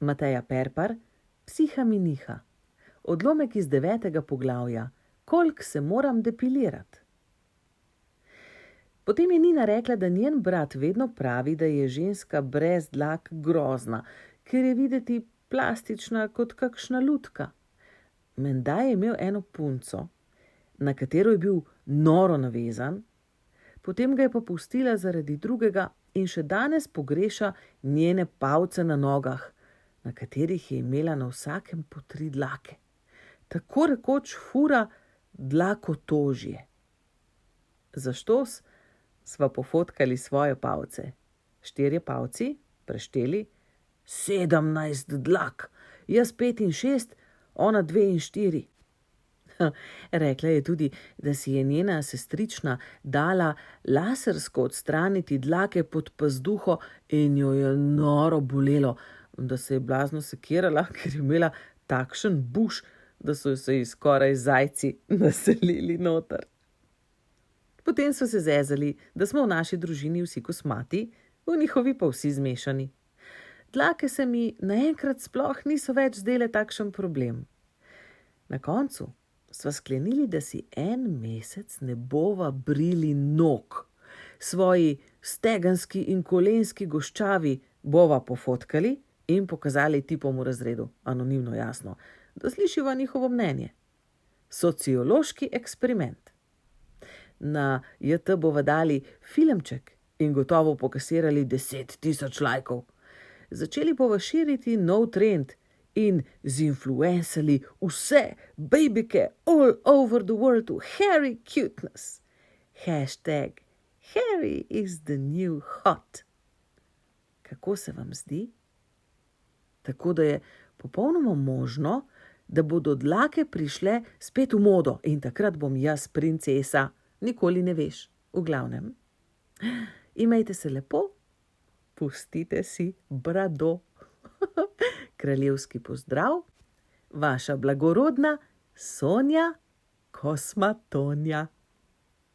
Mateja Perpar, Psiha miniha. Odlomek iz 9. poglavja. Koliko se moram depilirati? Potem je Nina rekla, da njen brat vedno pravi, da je ženska brez dlak grozna, ker je videti plastična kot kakšna lutka. Menda je imel eno punco, na katero je bil noro navezan, potem ga je pa pustila zaradi drugega in še danes pogreša njene palce na nogah, na katerih je imela na vsakem po 3 dlake. Tako rekoč fura dlakotožje. Zaštos sva pofotkali svoje palce. 4 palci, prešteli, 17 dlak, jaz 5 in 6, ona 2 in 4. Rekla je tudi, da si je njena sestrična dala lasersko odstraniti dlake pod pazduho in jo je noro bolelo, da se je blazno sekirala, ker je imela takšen buš, da so se ji skoraj zajci naselili noter. Potem so se zezali, da smo v naši družini vsi kosmati, v njihovi pa vsi zmešani. Dlake se mi naenkrat sploh niso več zdele takšen problem. Na koncu sva sklenili, da si en mesec ne bova brili nog. Svoji stegenski in kolenski goščavi bova pofotkali in pokazali tipom v razredu, anonimno jasno, da slišiva njihovo mnenje. Sociološki eksperiment. Na JT bova dali filmček in gotovo pokasirali 10 000 lajkov. Začeli bova širiti nov trend in zinfluencali vse babyke all over the world to hairy cuteness. #Hairy is the new hot. Kako se vam zdi? Tako da je popolnoma možno, da bodo dlake prišle spet v modo in takrat bom jaz princesa. Nikoli ne veš. V glavnem, imejte se lepo, pustite si brado. Kraljevski pozdrav, vaša blagorodna Sonja Kosmatonja.